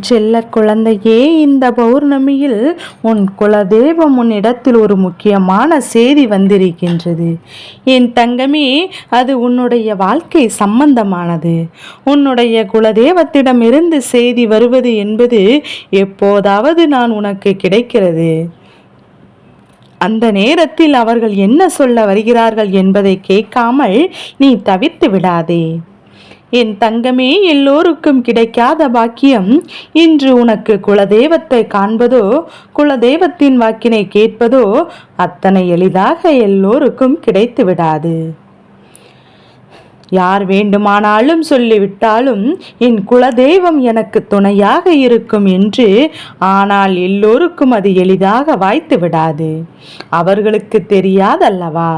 செல்ல குழந்தையே, இந்த பௌர்ணமியில் உன் குலதெய்வம் உன்னிடத்தில் ஒரு முக்கியமான செய்தி வந்திருக்கின்றது. என் தங்கமே, அது உன்னுடைய வாழ்க்கை சம்பந்தமானது. உன்னுடைய குலதெய்வத்திடமிருந்து செய்தி வருவது என்பது எப்போதாவது நான் உனக்கு கிடைக்கிறது. அந்த நேரத்தில் அவர்கள் என்ன சொல்ல வருகிறார்கள் என்பதை கேட்காமல் நீ தவித்து விடாதே. என் தங்கமே, எல்லோருக்கும் கிடைக்காத பாக்கியம் இன்று உனக்கு குலதெய்வத்தை காண்பதோ குலதெய்வத்தின் வாக்கினை கேட்பதோ அத்தனை எளிதாக எல்லோருக்கும் கிடைத்து விடாது. யார் வேண்டுமானாலும் சொல்லிவிட்டாலும் என் குலதெய்வம் எனக்கு துணையாக இருக்கும் என்று, ஆனால் எல்லோருக்கும் அது எளிதாக வாய்த்து விடாது. அவர்களுக்கு தெரியாதல்லவா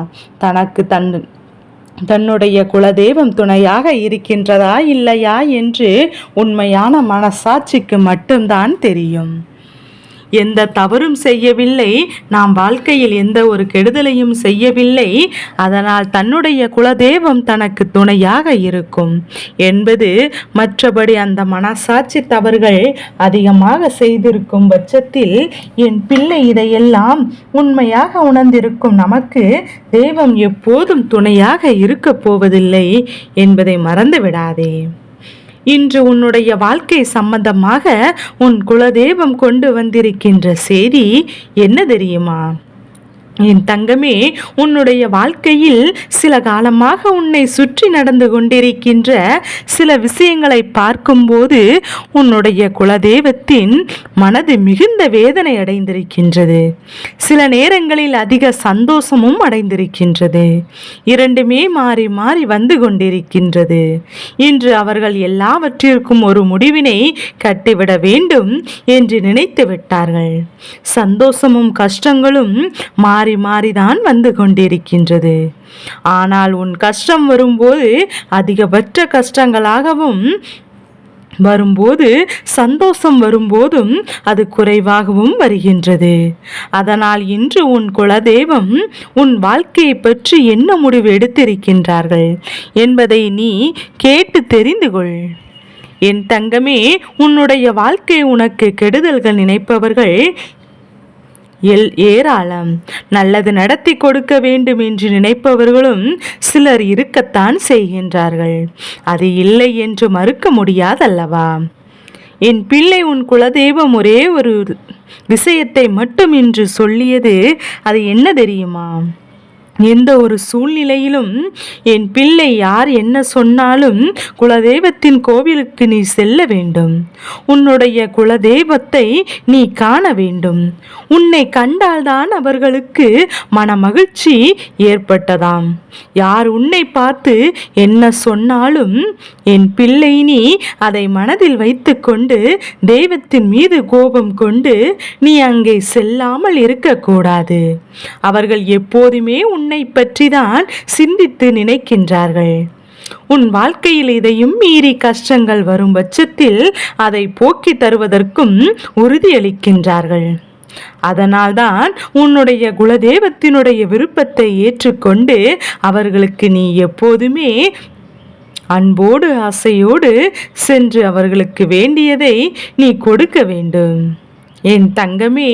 தன்னுடைய குலதெய்வம் துணையாக இருக்கின்றதா இல்லையா என்று உண்மையான மனசாட்சிக்கு மட்டும்தான் தெரியும். எந்த தவறும் செய்யவில்லை, நாம் வாழ்க்கையில் எந்த ஒரு கெடுதலையும் செய்யவில்லை, அதனால் தன்னுடைய குலதெய்வம் தனக்கு துணையாக இருக்கும் என்பது. மற்றபடி அந்த மனசாட்சி தவறுகள் அதிகமாக செய்திருக்கும் பட்சத்தில் என் பிள்ளை இதையெல்லாம் உண்மையாக உணர்ந்திருக்கும் நமக்கு தெய்வம் எப்போதும் துணையாக இருக்கப் போவதில்லை என்பதை மறந்து விடாதே. இன்று உன்னுடைய வாழ்க்கை சம்பந்தமாக உன் குலதெய்வம் கொண்டு வந்திருக்கின்ற செய்தி என்ன தெரியுமா? என் தங்கமே, உன்னுடைய வாழ்க்கையில் சில காலமாக உன்னை சுற்றி நடந்து கொண்டிருக்கின்ற சில விஷயங்களை பார்க்கும்போது உன்னுடைய குலதெய்வத்தின் மனது மிகுந்த வேதனை அடைந்திருக்கின்றது. சில நேரங்களில் அதிக சந்தோஷமும் அடைந்திருக்கின்றது. இரண்டுமே மாறி மாறி வந்து கொண்டிருக்கின்றது. இன்று அவர்கள் எல்லாவற்றிற்கும் ஒரு முடிவினை கட்டிவிட வேண்டும் என்று நினைத்து விட்டார்கள். சந்தோஷமும் கஷ்டங்களும் மாறி மாறிதான் வந்து கொண்டிருக்கின்றது. ஆனால் உன் கஷ்டம் வரும்போது அதிகபட்ச கஷ்டங்களாகவும் வரும்போது சந்தோஷம் வரும்போதும் அது குறைவாகவும் வருகின்றது. அதனால் இன்று உன் குலதெய்வம் உன் வாழ்க்கையை பற்றி என்ன முடிவு எடுத்திருக்கின்றார்கள் என்பதை நீ கேட்டு தெரிந்து கொள். என் தங்கமே, உன்னுடைய வாழ்க்கை உனக்கு கெடுதல்கள் நினைப்பவர்கள் ஏராளம். நல்லது நடத்தி கொடுக்க வேண்டும் என்று நினைப்பவர்களும் சிலர் இருக்கத்தான் செய்கின்றார்கள். அது இல்லை என்று மறுக்க முடியாதல்லவா? என் பிள்ளை, உன் குலதெய்வம் ஒரே ஒரு விஷயத்தை மட்டும் இன்று சொல்லியது. அது என்ன தெரியுமா? எந்த ஒரு சூழ்நிலையிலும் என் பிள்ளை யார் என்ன சொன்னாலும் குலதெய்வத்தின் கோவிலுக்கு நீ செல்ல வேண்டும். உன்னுடைய குலதெய்வத்தை நீ காண வேண்டும். உன்னை கண்டால்தான் அவர்களுக்கு மன மகிழ்ச்சி ஏற்பட்டதாம். யார் உன்னை பார்த்து என்ன சொன்னாலும் என் பிள்ளை, நீ அதை மனதில் வைத்து கொண்டு தெய்வத்தின் மீது கோபம் கொண்டு நீ அங்கே செல்லாமல் இருக்கக்கூடாது. அவர்கள் எப்போதுமே உன்னை பற்றிதான் சிந்தித்து நினைக்கின்றார்கள். உன் வாழ்க்கையில் இதையும் மீறி கஷ்டங்கள் வரும் பட்சத்தில் அதை போக்கி தருவதற்கும் உறுதியளிக்கின்றார்கள். அதனால்தான் உன்னுடைய குலதெய்வத்தினுடைய விருப்பத்தை ஏற்றுக்கொண்டு அவர்களுக்கு நீ எப்போதுமே அன்போடு ஆசையோடு சென்று அவர்களுக்கு வேண்டியதை நீ கொடுக்க வேண்டும். என் தங்கமே,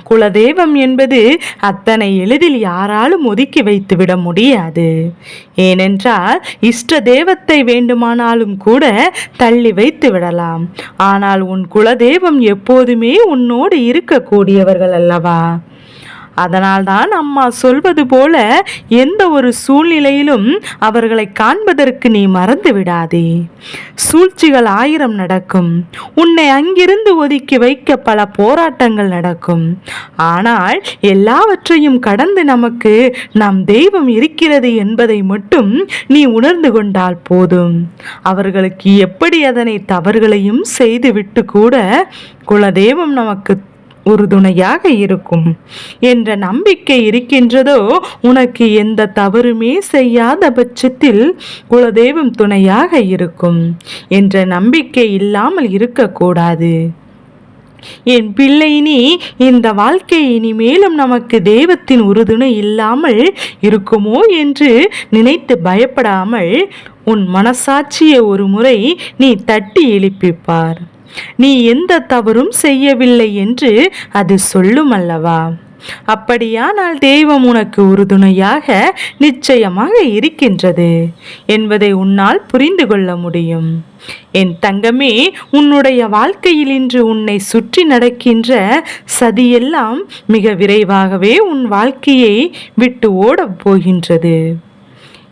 குலதெய்வம் என்பது அத்தனை எளிதில் யாராலும் ஒதுக்கி வைத்துவிட முடியாது. ஏனென்றால் இஷ்ட தெய்வத்தை வேண்டுமானாலும் கூட தள்ளி வைத்து விடலாம். ஆனால் உன் குலதெய்வம் எப்போதுமே உன்னோடு இருக்கக்கூடியவர்கள் அல்லவா? அதனால்தான் அம்மா சொல்வது போல எந்த ஒரு சூழ்நிலையிலும் அவர்களை காண்பதற்கு நீ மறந்து விடாதே. சூழ்ச்சிகள் 1000 நடக்கும். உன்னை அங்கிருந்து ஒதுக்கி வைக்க பல போராட்டங்கள் நடக்கும். ஆனால் எல்லாவற்றையும் கடந்து நமக்கு நம் தெய்வம் இருக்கிறது என்பதை மட்டும் நீ உணர்ந்து கொண்டால் போதும். அவர்களுக்கு எப்படி அதனை தவறுகளையும் செய்துவிட்டு கூட குலதெய்வம் நமக்கு உறுதுணையாக இருக்கும் என்ற நம்பிக்கை இருக்கின்றதோ, உனக்கு எந்த தவறுமே செய்யாத பட்சத்தில் குலதெய்வம் துணையாக இருக்கும் என்ற நம்பிக்கை இல்லாமல் இருக்கக்கூடாது. என் பிள்ளை, நீ இந்த வாழ்க்கை இனிமேலும் நமக்கு தெய்வத்தின் உறுதுணை இல்லாமல் இருக்குமோ என்று நினைத்து பயப்படாமல் உன் மனசாட்சியை ஒரு முறை நீ தட்டி எழுப்பிப்பார். நீ எந்த தவறும் செய்யவில்லை என்று அது சொல்லும் அல்லவா? அப்படியானால் தெய்வம் உனக்கு உறுதுணையாக நிச்சயமாக இருக்கின்றது என்பதை உன்னால் புரிந்து கொள்ள முடியும். என் தங்கமே, உன்னுடைய வாழ்க்கையில் இன்று உன்னை சுற்றி நடக்கின்ற சதியெல்லாம் மிக விரைவாகவே உன் வாழ்க்கையை விட்டு ஓடப் போகின்றது.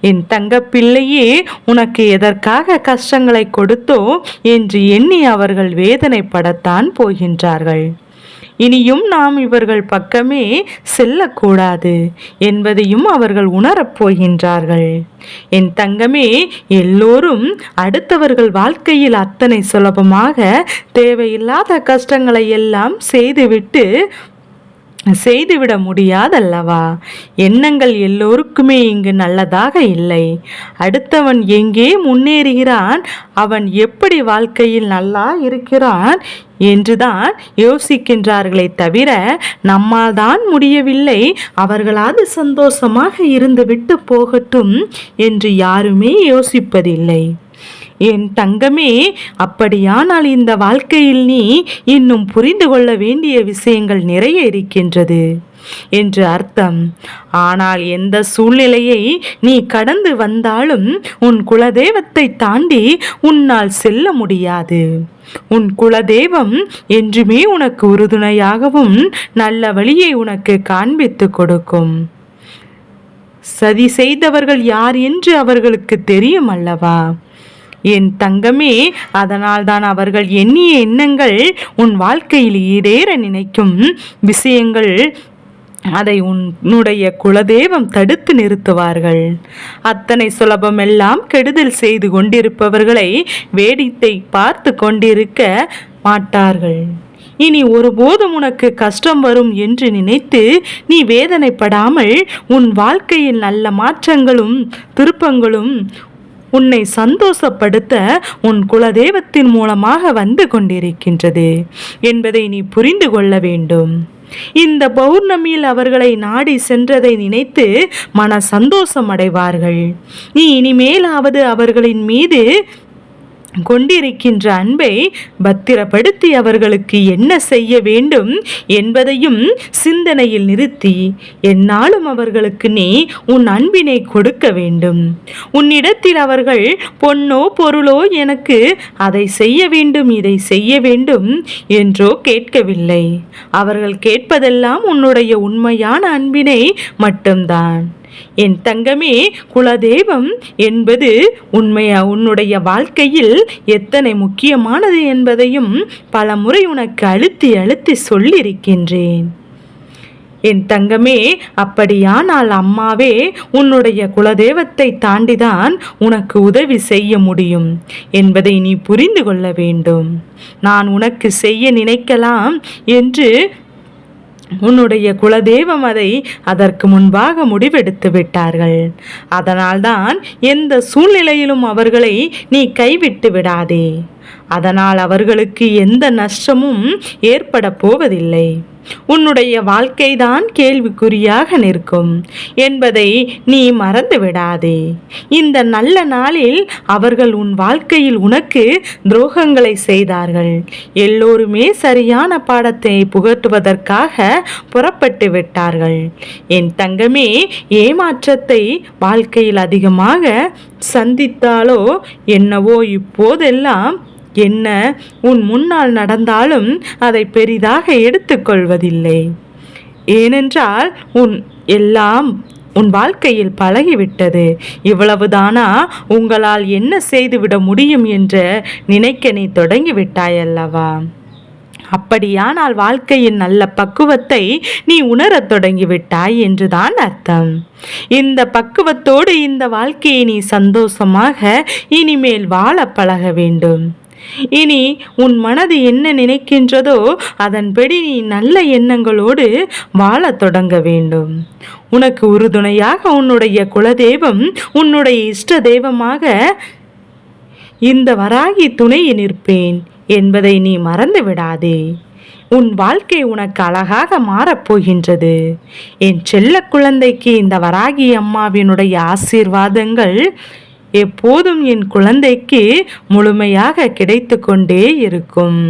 என் தங்கப்பிள்ளையே, உனக்கு எதற்காக கஷ்டங்களை கொடுத்தோ என்று எண்ணி அவர்கள் வேதனைப்படத்தான் போகின்றார்கள். இனியும் நாம் இவர்கள் பக்கமே செல்லக்கூடாது என்பதையும் அவர்கள் உணரப் போகின்றார்கள். என் தங்கமே, எல்லோரும் அடுத்தவர்கள் வாழ்க்கையில் அத்தனை சுலபமாக தேவையில்லாத கஷ்டங்களை எல்லாம் செய்துவிட முடியாதல்லவா? எண்ணங்கள் எல்லோருக்குமே இங்கு நல்லதாக இல்லை. அடுத்தவன் எங்கே முன்னேறுகிறான், அவன் எப்படி வாழ்க்கையில் நல்லா இருக்கிறான் என்றுதான் யோசிக்கின்றார்களே தவிர நம்மால் தான் முடியவில்லை, அவர்களாவது சந்தோஷமாக இருந்துவிட்டு போகட்டும் என்று யாருமே யோசிப்பதில்லை. என் தங்கமே, அப்படியானால் இந்த வாழ்க்கையில் நீ இன்னும் புரிந்து கொள்ள வேண்டிய விஷயங்கள் நிறைய இருக்கின்றது என்று அர்த்தம். ஆனால் எந்த சூழ்நிலையை நீ கடந்து வந்தாலும் உன் குலதெய்வத்தை தாண்டி உன்னால் செல்ல முடியாது. உன் குலதெய்வம் என்றுமே உனக்கு உறுதுணையாகவும் நல்ல வழியை உனக்கு காண்பித்து கொடுக்கும். சதி செய்தவர்கள் யார் என்று அவர்களுக்கு தெரியும் அல்லவா? என் தங்கமே, அதனால்தான் அவர்கள் எண்ணிய எண்ணங்கள் உன் வாழ்க்கையில் ஈடேற நினைக்கும் விஷயங்கள் அதை உன்னுடைய குலதெய்வம் தடுத்து நிறுத்துவார்கள். அத்தனை சுலபமெல்லாம் கெடுதல் செய்து கொண்டிருப்பவர்களை வேடிக்கை பார்த்து கொண்டிருக்க மாட்டார்கள். இனி ஒருபோதும் உனக்கு கஷ்டம் வரும் என்று நினைத்து நீ வேதனைப்படாமல் உன் வாழ்க்கையில் நல்ல மாற்றங்களும் திருப்பங்களும் உன்னை சந்தோஷப்படுத்த உன் குலதெய்வத்தின் மூலமாக வந்து கொண்டிருக்கின்றது என்பதை நீ புரிந்து கொள்ள வேண்டும். இந்த பௌர்ணமியில் அவர்களை நாடி சென்றதை நினைத்து மன சந்தோஷம் அடைவார்கள். நீ இனிமேலாவது அவர்களின் மீது கொண்டிருக்கின்ற அன்பை பத்திரப்படுத்தி அவர்களுக்கு என்ன செய்ய வேண்டும் என்பதையும் சிந்தனையில் நிறுத்தி என்னாலும் அவர்களுக்கு நீ உன் அன்பினை கொடுக்க வேண்டும். உன்னிடத்தில் அவர்கள் பொன்னோ பொருளோ எனக்கு அதை செய்ய வேண்டும் இதை செய்ய வேண்டும் என்றோ கேட்கவில்லை. அவர்கள் கேட்பதெல்லாம் உன்னுடைய உண்மையான அன்பினை மட்டும்தான். என் தங்கமே, குலதெய்வம் என்பது உன்னுடைய வாழ்க்கையில் எத்தனை முக்கியமானது என்பதையும் பல முறை உனக்கு அழுத்தி அழுத்தி சொல்லியிருக்கின்றேன். என் தங்கமே, அப்படியானால் அம்மாவே உன்னுடைய குலதெய்வத்தை தாண்டிதான் உனக்கு உதவி செய்ய முடியும் என்பதை நீ புரிந்து கொள்ள வேண்டும். நான் உனக்கு செய்ய நினைக்கலாம் என்று உன்னுடைய குலதெய்வம் அதற்கு முன்பாக முடிவெடுத்து விட்டார்கள். அதனால்தான் எந்த சூழ்நிலையிலும் அவர்களை நீ கைவிட்டு விடாதே. அதனால் அவர்களுக்கு எந்த நஷ்டமும் ஏற்பட போவதில்லை. உன்னுடைய வாழ்க்கைதான் கேள்விக்குறியாக நிற்கும் என்பதை நீ மறந்து விடாதே. இந்த நல்ல நாளில் அவர்கள் உன் வாழ்க்கையில் உனக்கு துரோகங்களை செய்தார்கள். எல்லோருமே சரியான பாடத்தை புகட்டுவதற்காக புறப்பட்டு விட்டார்கள். என் தங்கமே, ஏமாற்றத்தை வாழ்க்கையில் அதிகமாக சந்தித்தாலோ என்னவோ இப்போதெல்லாம் என்ன உன் முன்னால் நடந்தாலும் அதை பெரிதாக எடுத்துக்கொள்வதில்லை. ஏனென்றால் உன் வாழ்க்கையில் பழகிவிட்டது. இவ்வளவுதானா உங்களால் என்ன செய்துவிட முடியும் என்று நினைக்க நீ தொடங்கிவிட்டாயல்லவா? அப்படியானால் வாழ்க்கையின் நல்ல பக்குவத்தை நீ உணரத் தொடங்கிவிட்டாய் என்றுதான் அர்த்தம். இந்த பக்குவத்தோடு இந்த வாழ்க்கையை நீ சந்தோஷமாக இனிமேல் வாழ பழக வேண்டும். இனி உன் மனது என்ன நினைக்கின்றதோ அதன்படி நீ நல்ல எண்ணங்களோடு வாழத் தொடங்க வேண்டும். உனக்கு உறுதுணையாக உன்னுடைய குலதெய்வம், உன்னுடைய இஷ்ட தெய்வமாக இந்த வராகி துணையில் நிற்பேன் என்பதை நீ மறந்து விடாதே. உன் வாழ்க்கை உனக்கு அழகாக மாறப்போகின்றது. என் செல்ல குழந்தைக்கு இந்த வராகி அம்மாவினுடைய ஆசீர்வாதங்கள் எப்போதும் என் குழந்தைக்கு முழுமையாக கிடைத்து கொண்டே இருக்கும்.